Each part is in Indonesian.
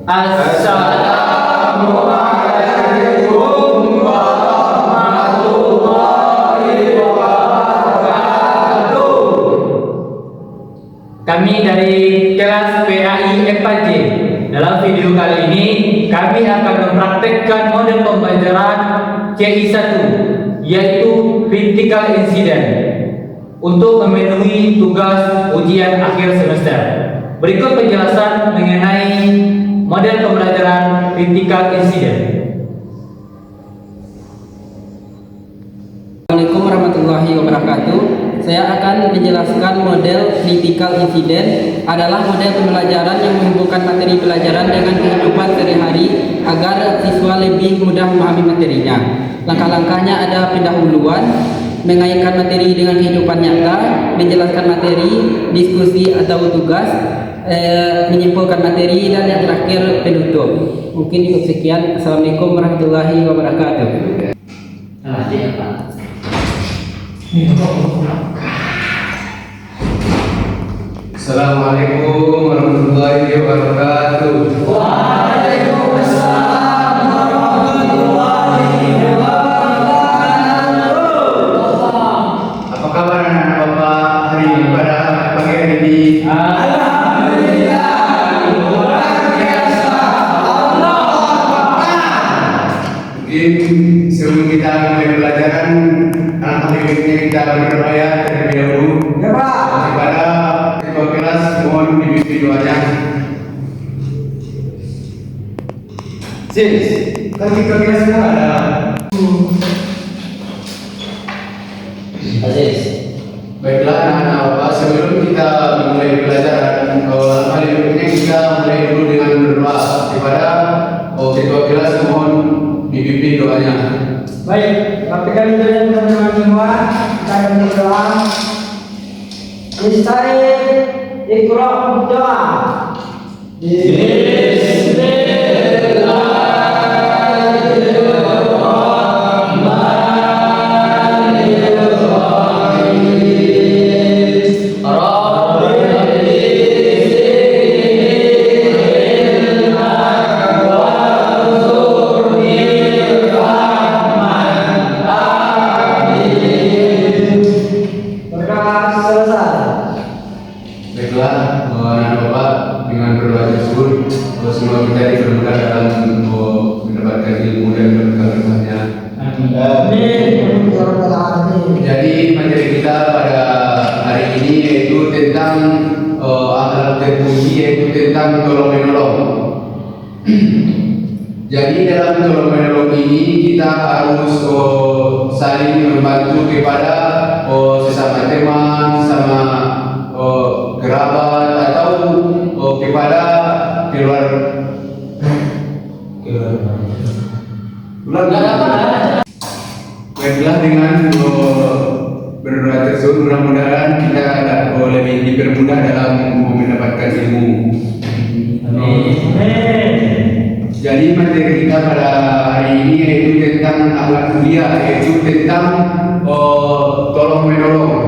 Assalamualaikum warahmatullahi wabarakatuh. Kami dari kelas PAI 4J. Dalam video kali ini kami akan mempraktekkan model pembelajaran CI1, yaitu critical incident, untuk memenuhi tugas ujian akhir semester. Berikut penjelasan mengenai model pembelajaran critical incident. Assalamualaikum warahmatullahi wabarakatuh. Saya akan menjelaskan model critical incident adalah model pembelajaran yang menghubungkan materi pelajaran dengan kehidupan sehari-hari agar siswa lebih mudah memahami materinya. Langkah-langkahnya ada pendahuluan, mengaitkan materi dengan kehidupan nyata, menjelaskan materi, diskusi atau tugas, menyimpulkan materi, dan yang terakhir penutup. Mungkin cukup sekian. Assalamualaikum warahmatullahi wabarakatuh. Assalamualaikum warahmatullahi wabarakatuh. Waalaikumsalam warahmatullahi wabarakatuh. Apa kabar anak-anak Bapak hari ini pada pagi hari ini? Alhamdulillah, luar biasa. Allahu Akbar. Mungkin sebelum kita mulai pelajaran, alangkah baiknya kita berdoa ya terlebih dahulu. Ya, Pak. Kepada ketua kelas mohon dibimbing doanya. Sis, kan ketua kelas sudah ada. Aziz. Baiklah anak-anak Bapak, sebelum kita memulai pelajaran, alangkah baiknya kita mulai dulu dengan berdoa kepada ketua kelas mohon dibimbing doanya. Baik, praktikkan itu ya teman-teman semua. Kita akan berdoa. Bismillahirrahmanirrahim. Iqra doa. Berkas selesai. Baiklah, anak Bapak, dengan berdoa tersebut, semoga kita dipermudah dalam mendapatkan ilmu dan berkah-berkahnya. Amin. Ya Rabbal Alamin. Jadi materi kita pada hari ini yaitu tentang akhlak terpuji, yaitu tentang tolong menolong. Jadi dalam tolong menolong ini kita harus saling membantu kepada sesama teman, sama kerabat atau kepada keluarga. Baiklah, dengan berdoa tersebut mudah-mudahan kita lebih dipermudah dalam mendapatkan ilmu. Jadi materi kita pada hari ini yaitu tentang akhlak mulia, yaitu tentang tolong menolong.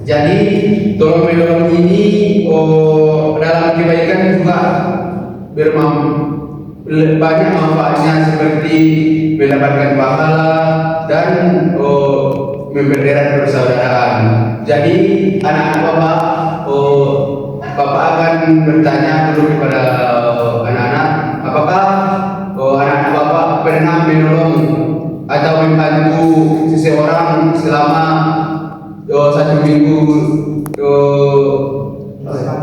Jadi tolong menolong ini dalam kebaikan juga banyak manfaatnya, seperti mendapatkan pahala dan mempererat persaudaraan. Jadi anak-anak Bapak akan bertanya dulu kepada anak-anak, apakah anak-anak Bapak pernah menolong atau membantu seseorang selama 1 minggu anak-anak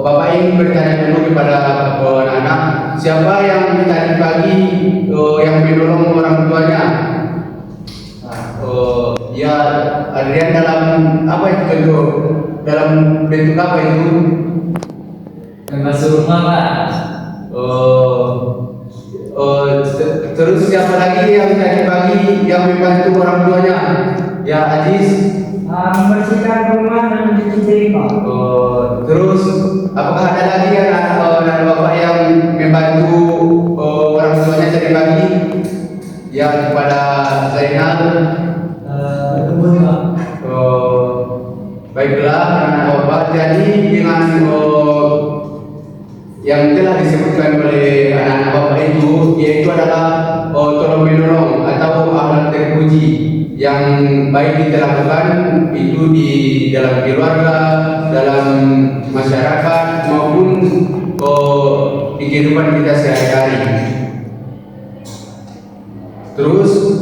Bapak ingin bertanya dulu kepada anak-anak, siapa yang tadi pagi yang menolong orang tuanya? Ya, Adrian, dalam apa itu? Dalam bentuk apa itu? Masuk rumah, Pak. Terus siapa lagi yang tadi pagi yang membantu orang tuanya? Ya, Aziz. Membersihkan rumah dan mencuci piring, Pak. Terus apakah ada lagi anak Bapak yang membantu orang tuanya tadi pagi? Ya, kepada Zainal. jadi dengan yang telah disebutkan oleh anak-anak Bapak itu, yaitu adalah tolong menolong atau akhlak terpuji yang baik kita lakukan itu di dalam keluarga, dalam masyarakat maupun di kehidupan kita sehari-hari. Terus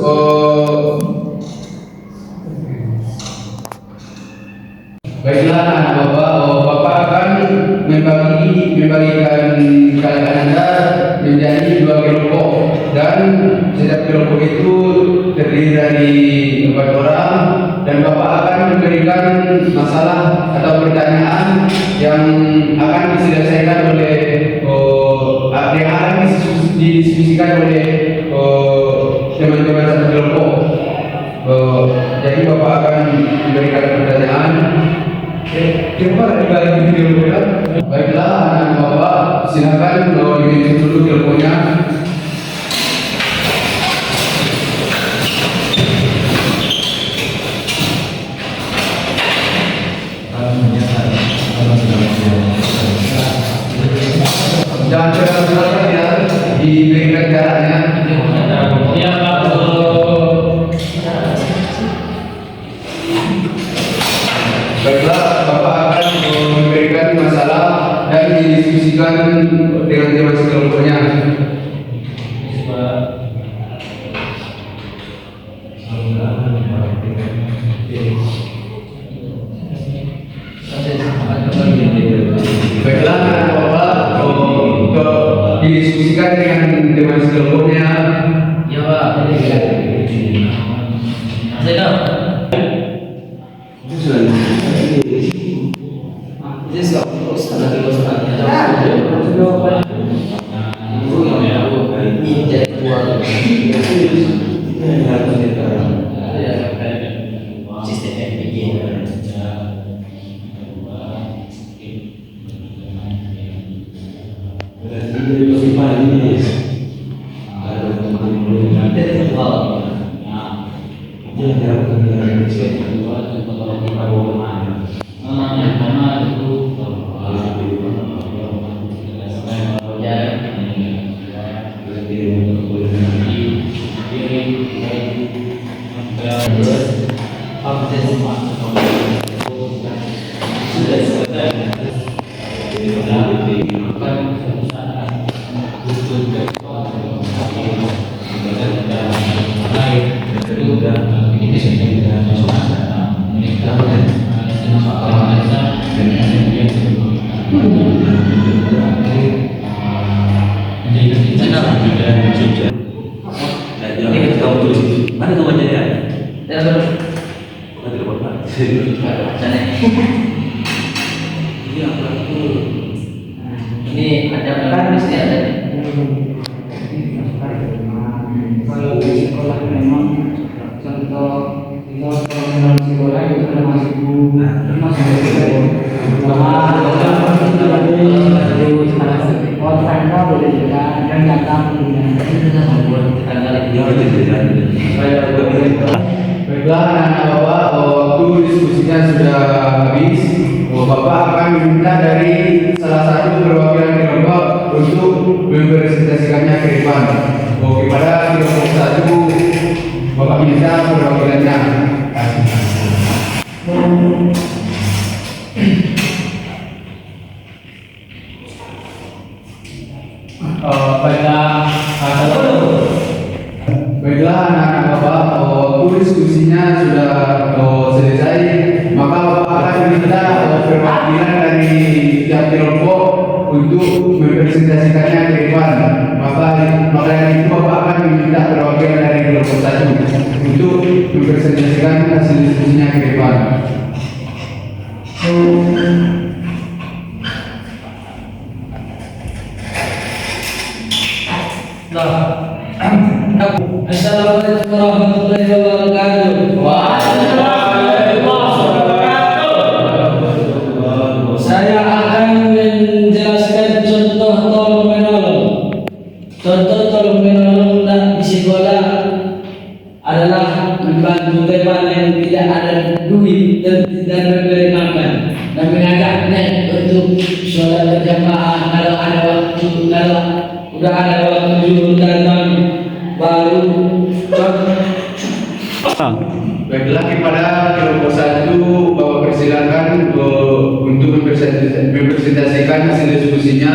baiklah anak Bapak akan membagikan kalian Anda menjadi 2 kelompok, dan setiap kelompok itu terdiri dari 4 orang, dan Bapak akan memberikan masalah atau pertanyaan yang akan diselesaikan oleh yang akan didiskusikan oleh teman-teman satu kelompok. Jadi Bapak akan memberikan pertanyaan. Coba dibagi kelompoknya. Baiklah anak Bapak, silakan dibentuk dulu kelompoknya. Jangan terlalu ya, diberikan jaraknya. Baiklah, Bapak akan memberikan masalah dan didiskusikan dengan teman sekelompoknya. Baiklah, Bapak untuk didiskusikan dengan teman sekelompoknya. Ya Pak. Ini ada kan mesti ada. Kalau di sekolah memang contoh kalau sekolah itu termasuk tangga boleh juga dan datang Baiklah anak-anak Bapak, waktu diskusinya sudah habis. Bapak akan meminta dari salah satu perwakilan kelompok untuk mempresentasikannya ke depan. Kepada kelompok satu, Bapak minta perwakilannya. Baiklah anak-anak Bapak, waktu diskusinya sudah selesai, maka Bapak akan meminta perwakilan dari tiap kelompok untuk mempresentasikannya ke depan. Maka itu Bapak akan meminta perwakilan dari kelompok satu untuk mempresentasikan hasil diskusinya ke depan. Assalamualaikum warahmatullahi wabarakatuh. Saya akan menjelaskan contoh tolong menolong. Contoh tolong menolong di sekolah adalah membantu teman yang tidak ada duit dan memberi makan dan mengajak udah ada waktu zuhur datang baru Baiklah, kepada kelompok 1 Bapak persilakan untuk mempresentasikan hasil diskusinya.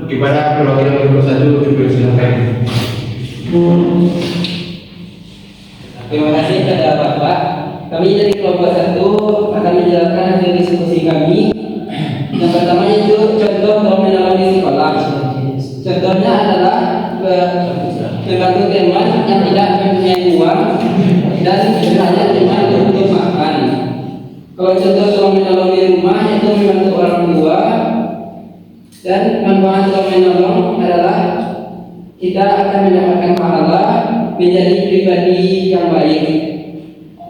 Kepada perwakilan kelompok 1 untuk persilakan. Terima kasih kepada Bapak. Kami dari kelompok 1 akan menjelaskan hasil diskusi kami. Yang pertama yaitu contoh terminologi sekolah. Contohnya adalah membantu teman yang tidak mempunyai uang dan hanya teman untuk makan. Kalau contoh terminologi rumah itu membantu orang tua, dan manfaat menolong adalah kita akan mendapatkan pahala menjadi pribadi yang baik.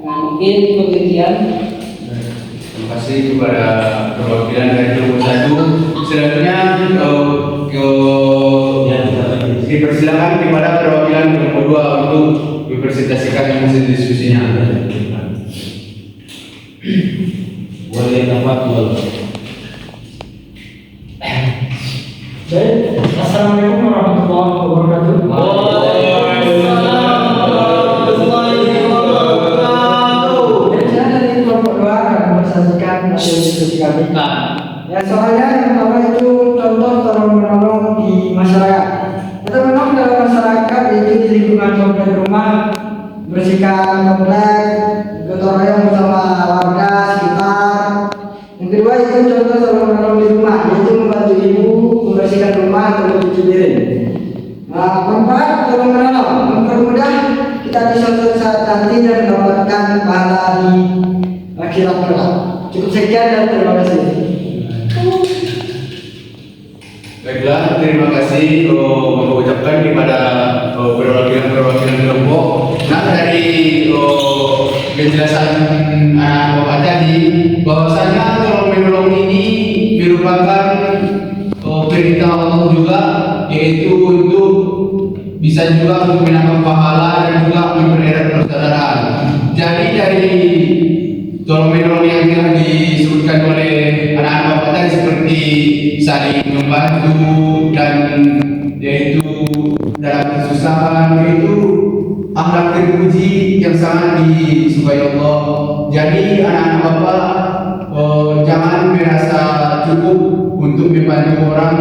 Nah, mungkin cukup sekian. Terima kasih kepada perwakilan dari kelompok 1. Selanjutnya dipersilakan kepada perwakilan kelompok 2 untuk mempresentasikan hasil diskusinya. boleh dapat Baik, assalamualaikum warahmatullahi wabarakatuh. Saya dari kelompok 2 akan mempresentasikan hasil diskusi kami. Ya, soalnya yang pertama itu contoh tolong menolong di masyarakat. Kita menolong dalam masyarakat yaitu di lingkungan komplek rumah, bersihkan komplek, gotong royong bersama warga sekitar. Yang kedua itu contoh tolong menolong di rumah, yaitu membantu ibu membersihkan rumah atau mencuci piring. Nah, keempat tolong menolong mempermudah kita di suatu saat nanti dan mendapatkan pahala di akhirat kelak. Cukup sekian dan terima kasih. Baiklah, terima kasih mengucapkan kepada perwakilan kelompok. Nah, dari penjelasan anak bapak tadi, bahwasanya tolong menolong ini merupakan perintah Allah juga, yaitu untuk bisa juga untuk menambah pahala dan juga mempererat persaudaraan. Jadi dari tolong menolong yang telah disebutkan oleh anak-anak bapak tadi seperti saling membantu dan yaitu dalam kesusahan, itu akhlak terpuji yang sangat disukai Allah. Jadi anak-anak bapak jangan merasa cukup untuk membantu orang,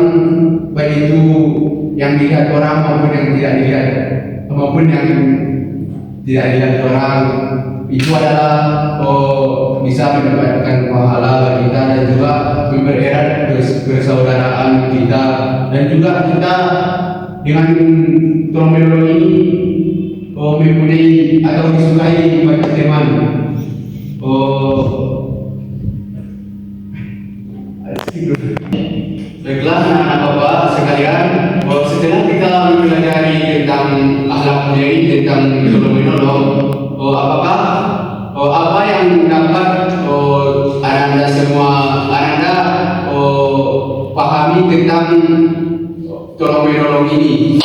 baik itu yang dilihat orang maupun yang tidak dilihat orang. Itu adalah bisa mendapatkan pahala bagi kita dan juga mempererat persaudaraan kita, dan juga kita dengan tolong menolong ini mempunyai atau disukai banyak teman. Baiklah anak-anak bapak sekalian, setelah kita mempelajari tentang akhlak mulia ini, tentang tolong menolong, apakah apa yang dapat anda semua pahami tentang tolong menolong ini?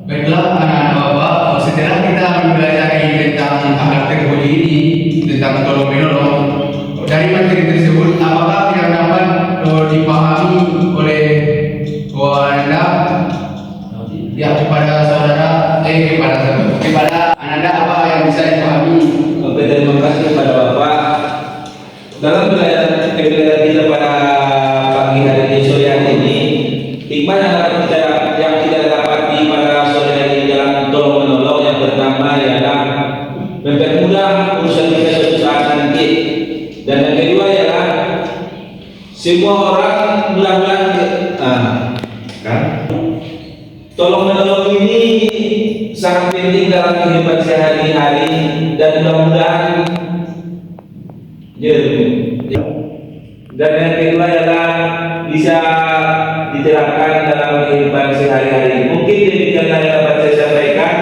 Baiklah anak-anak bapak, setelah kita mempelajari tentang akhlak terpuji ini, tentang tolong menolong, dari materi tersebut apakah yang dapat dipahami oleh anda? Ya, kepada anda apa yang bisa dipahami? Terima kasih kepada Bapak. Dalam pelajaran kita pada pagi hari ini, sore hari ini, hikmah yang tidak dapati pada sore hari ini dalam tolong menolong yang pertama ialah mempermudah urusan kita suatu saat nanti, dan yang kedua ialah semua orang mudah-mudahan tolong menolong ini sangat penting dalam kehidupan sehari-hari, dan mudah-mudahan dan yang kedua adalah bisa diterapkan dalam kehidupan sehari-hari. Mungkin demikianlah yang dapat saya sampaikan.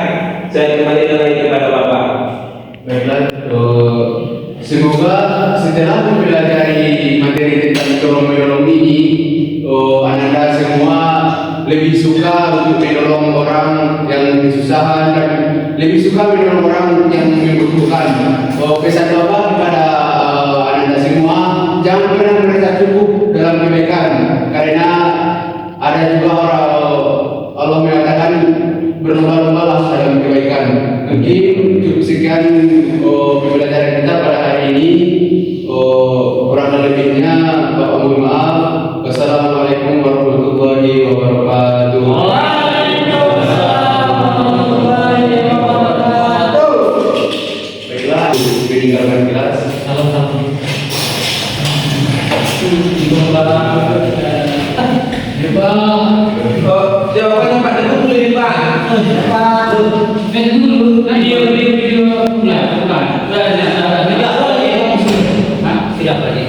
Saya kembali lagi kepada Bapak. Baiklah, semoga setelah mempelajari materi tentang tolong menolong ini, anda semua lebih suka untuk menolong orang yang kesusahan dan lebih suka menolong orang yang membutuhkan. Pesan Bapak kepada anda semua, jangan pernah merasa cukup dalam kebaikan, karena juga Allah mengatakan berlomba-lombalah dalam kebaikan. Mungkin cukup sekian pembelajaran kita pada hari ini. Kurang lebihnya Bapak mohon maaf. Wassalamualaikum warahmatullahi wabarakatuh. Baiklah, meninggalkan kelas. Jawabannya Pak Teguh dulu ini Pak. Tidak lagi.